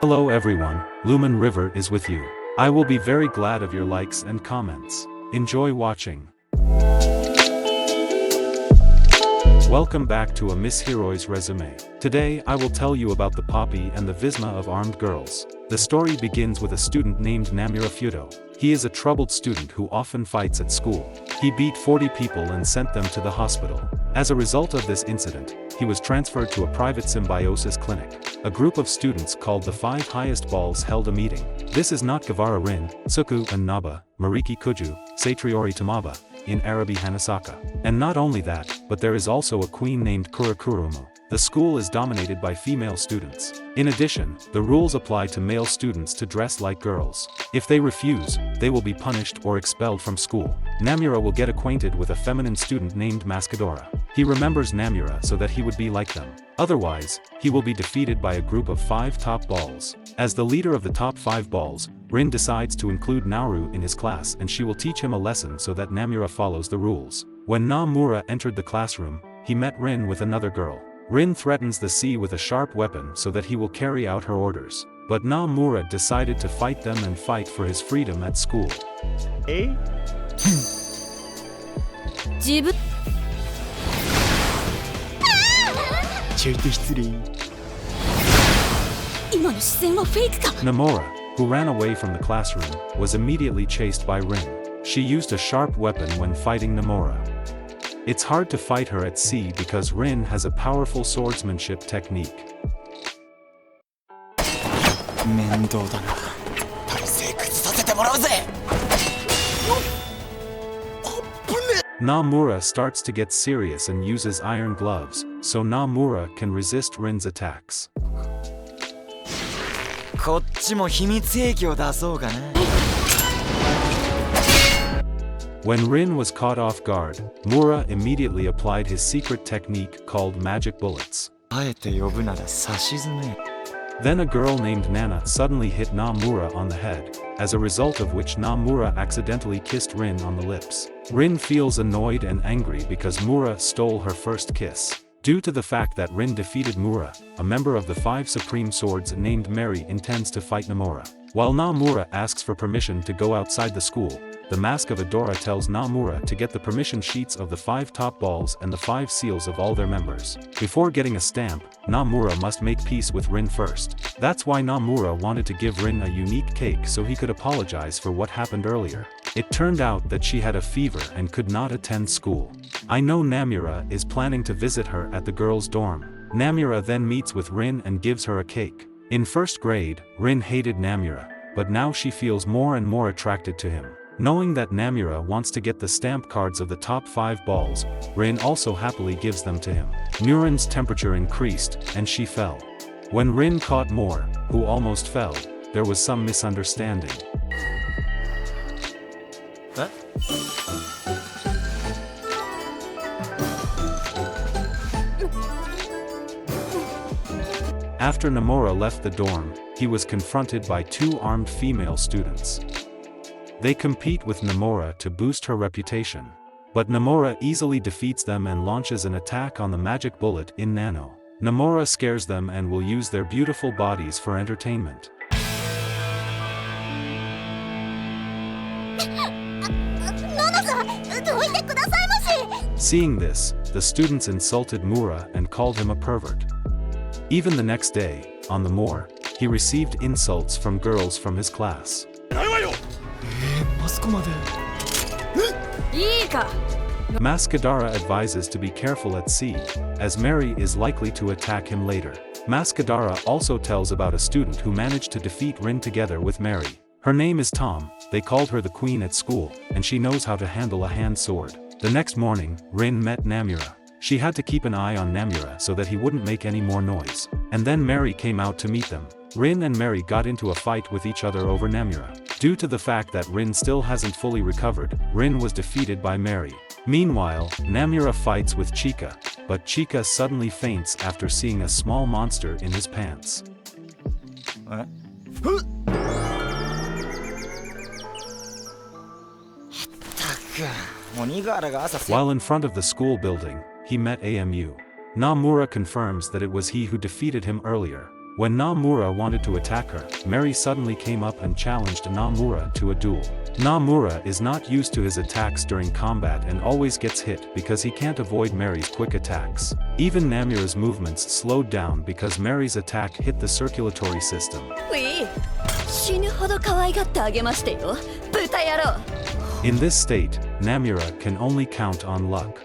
Hello everyone, Lumen River is with you. I will be very glad of your likes and comments. Enjoy watching. Welcome back to a Miss Heroes resume. Today I will tell you about the Poppy and the Visma of armed girls. The story begins with a student named Namura Fudo. He is a troubled student who often fights at school. He beat 40 people and sent them to the hospital. As a result of this incident, he was transferred to a private symbiosis clinic. A group of students called the 5 highest balls held a meeting. This is not Gavara Rin, Tsuku and Naba, Mariki Kuju, Satriori Tamaba, in Arabi Hanasaka. And not only that, but there is also a queen named Kurakurumu. The school is dominated by female students. In addition, the rules apply to male students to dress like girls. If they refuse, they will be punished or expelled from school. Namura will get acquainted with a feminine student named Mascadora. He remembers Namura so that he would be like them. Otherwise, he will be defeated by a group of 5 top balls. As the leader of the top 5 balls, Rin decides to include Naru in his class and she will teach him a lesson so that Namura follows the rules. When Namura entered the classroom, he met Rin with another girl. Rin threatens the sea with a sharp weapon so that he will carry out her orders. But Namura decided to fight them and fight for his freedom at school. Namura, who ran away from the classroom, was immediately chased by Rin. She used a sharp weapon when fighting Namura. It's hard to fight her at sea because Rin has a powerful swordsmanship technique. Namura starts to get serious and uses iron gloves, so Namura can resist Rin's attacks. When Rin was caught off guard, Mura immediately applied his secret technique called magic bullets. Then a girl named Nana suddenly hit Namura on the head, as a result of which Namura accidentally kissed Rin on the lips. Rin feels annoyed and angry because Mura stole her first kiss. Due to the fact that Rin defeated Mura, a member of the 5 Supreme Swords named Mary intends to fight Namura. While Namura asks for permission to go outside the school, the Mask of Adora tells Namura to get the permission sheets of the 5 top balls and the 5 seals of all their members. Before getting a stamp, Namura must make peace with Rin first. That's why Namura wanted to give Rin a unique cake so he could apologize for what happened earlier. It turned out that she had a fever and could not attend school. I know Namura is planning to visit her at the girls' dorm. Namura then meets with Rin and gives her a cake. In first grade, Rin hated Namura, but now she feels more and more attracted to him. Knowing that Namura wants to get the stamp cards of the top 5 balls, Rin also happily gives them to him. Nurin's temperature increased, and she fell. When Rin caught Moore, who almost fell, there was some misunderstanding. After Namura left the dorm, he was confronted by 2 armed female students. They compete with Namura to boost her reputation. But Namura easily defeats them and launches an attack on the magic bullet in Nano. Namura scares them and will use their beautiful bodies for entertainment. Seeing this, the students insulted Mura and called him a pervert. Even the next day, on the moor, he received insults from girls from his class. Mascadara advises to be careful at sea, as Mary is likely to attack him later. Mascadara also tells about a student who managed to defeat Rin together with Mary. Her name is Tom, they called her the queen at school, and she knows how to handle a hand sword. The next morning, Rin met Namura. She had to keep an eye on Namura so that he wouldn't make any more noise. And then Mary came out to meet them. Rin and Mary got into a fight with each other over Namura. Due to the fact that Rin still hasn't fully recovered, Rin was defeated by Mary. Meanwhile, Namura fights with Chika, but Chika suddenly faints after seeing a small monster in his pants. While in front of the school building, he met AMU. Namura confirms that it was he who defeated him earlier. When Namura wanted to attack her, Mary suddenly came up and challenged Namura to a duel. Namura is not used to his attacks during combat and always gets hit because he can't avoid Mary's quick attacks. Even Namura's movements slowed down because Mary's attack hit the circulatory system. In this state, Namura can only count on luck.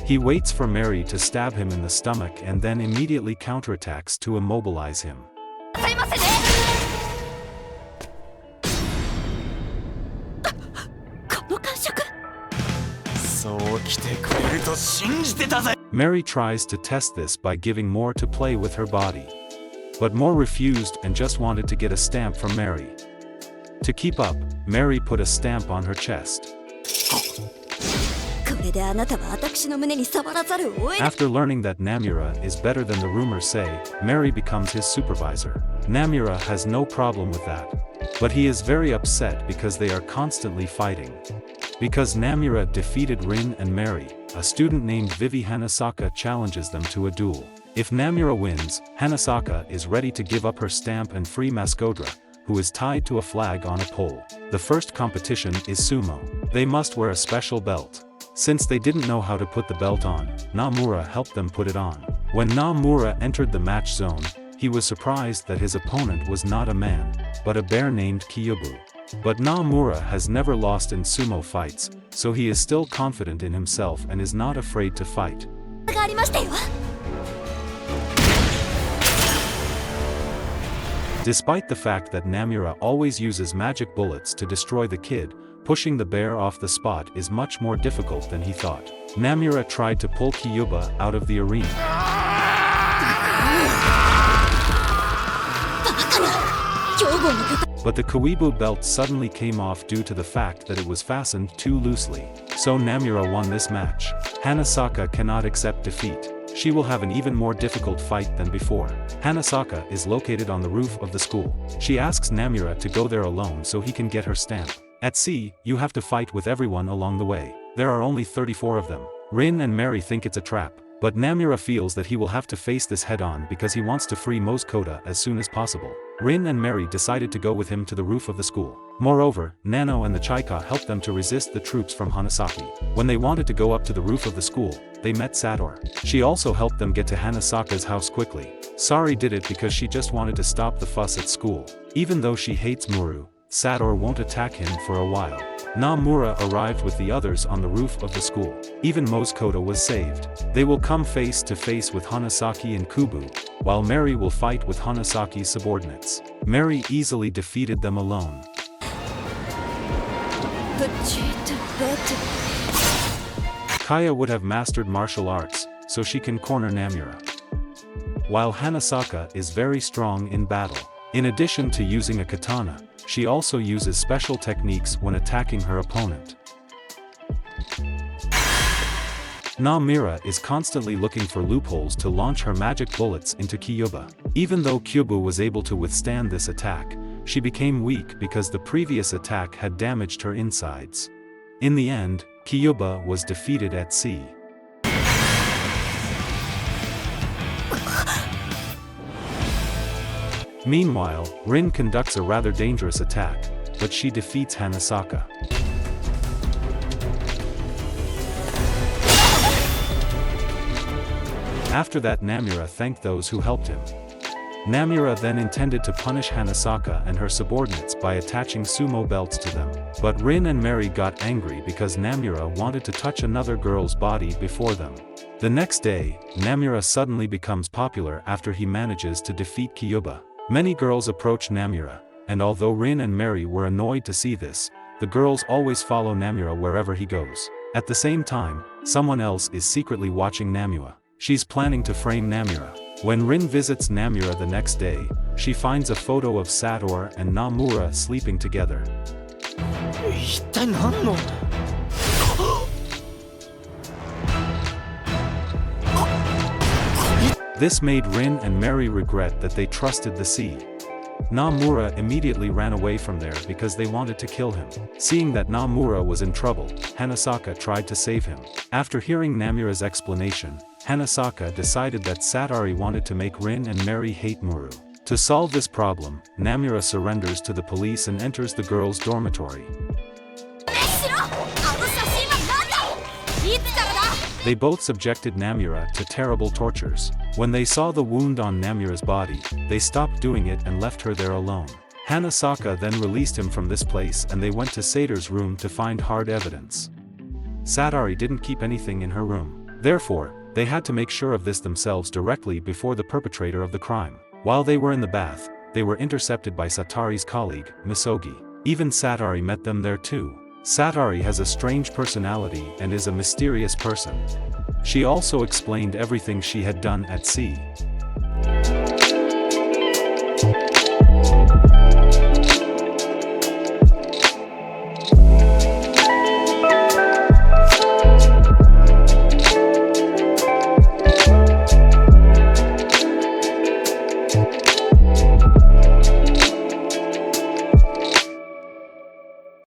He waits for Mary to stab him in the stomach and then immediately counterattacks to immobilize him. Mary tries to test this by giving Moore to play with her body. But Moore refused and just wanted to get a stamp from Mary. To keep up, Mary put a stamp on her chest. After learning that Namura is better than the rumors say, Mary becomes his supervisor. Namura has no problem with that. But he is very upset because they are constantly fighting. Because Namura defeated Rin and Mary, a student named Vivi Hanasaka challenges them to a duel. If Namura wins, Hanasaka is ready to give up her stamp and free Maskodra, who is tied to a flag on a pole. The first competition is sumo. They must wear a special belt. Since they didn't know how to put the belt on, Namura helped them put it on. When Namura entered the match zone, he was surprised that his opponent was not a man, but a bear named Kyubu. But Namura has never lost in sumo fights, so he is still confident in himself and is not afraid to fight. Despite the fact that Namura always uses magic bullets to destroy the kid, pushing the bear off the spot is much more difficult than he thought. Namura tried to pull Kyuba out of the arena. But the Koibu belt suddenly came off due to the fact that it was fastened too loosely. So Namura won this match. Hanasaka cannot accept defeat. She will have an even more difficult fight than before. Hanasaka is located on the roof of the school. She asks Namura to go there alone so he can get her stamp. At sea, you have to fight with everyone along the way. There are only 34 of them. Rin and Mary think it's a trap, but Namura feels that he will have to face this head-on because he wants to free Moskoda as soon as possible. Rin and Mary decided to go with him to the roof of the school. Moreover, Nano and the Chaika helped them to resist the troops from Hanasaki. When they wanted to go up to the roof of the school, they met Sador. She also helped them get to Hanasaka's house quickly. Sari did it because she just wanted to stop the fuss at school. Even though she hates Muru, Sador won't attack him for a while. Namura arrived with the others on the roof of the school. Even Moskoda was saved. They will come face to face with Hanasaki and Kubu, while Mary will fight with Hanasaki's subordinates. Mary easily defeated them alone. Kaya would have mastered martial arts, so she can corner Namura. While Hanasaka is very strong in battle. In addition to using a katana, she also uses special techniques when attacking her opponent. Namura is constantly looking for loopholes to launch her magic bullets into Kyuba. Even though Kyubu was able to withstand this attack, she became weak because the previous attack had damaged her insides. In the end, Kyuba was defeated at sea. Meanwhile, Rin conducts a rather dangerous attack, but she defeats Hanasaka. After that, Namura thanked those who helped him. Namura then intended to punish Hanasaka and her subordinates by attaching sumo belts to them. But Rin and Mary got angry because Namura wanted to touch another girl's body before them. The next day, Namura suddenly becomes popular after he manages to defeat Kyuba. Many girls approach Namura, and although Rin and Mary were annoyed to see this, the girls always follow Namura wherever he goes. At the same time, someone else is secretly watching Namura. She's planning to frame Namura. When Rin visits Namura the next day, she finds a photo of Sador and Namura sleeping together. This made Rin and Mary regret that they trusted the sea. Namura immediately ran away from there because they wanted to kill him. Seeing that Namura was in trouble, Hanasaka tried to save him. After hearing Namura's explanation, Hanasaka decided that Sadari wanted to make Rin and Mary hate Muru. To solve this problem, Namura surrenders to the police and enters the girls' dormitory. They both subjected Namura to terrible tortures. When they saw the wound on Namura's body, they stopped doing it and left her there alone. Hanasaka then released him from this place and they went to Sato's room to find hard evidence. Satari didn't keep anything in her room. Therefore, they had to make sure of this themselves directly before the perpetrator of the crime. While they were in the bath, they were intercepted by Satari's colleague, Misogi. Even Satari met them there too. Satari has a strange personality and is a mysterious person. She also explained everything she had done at sea.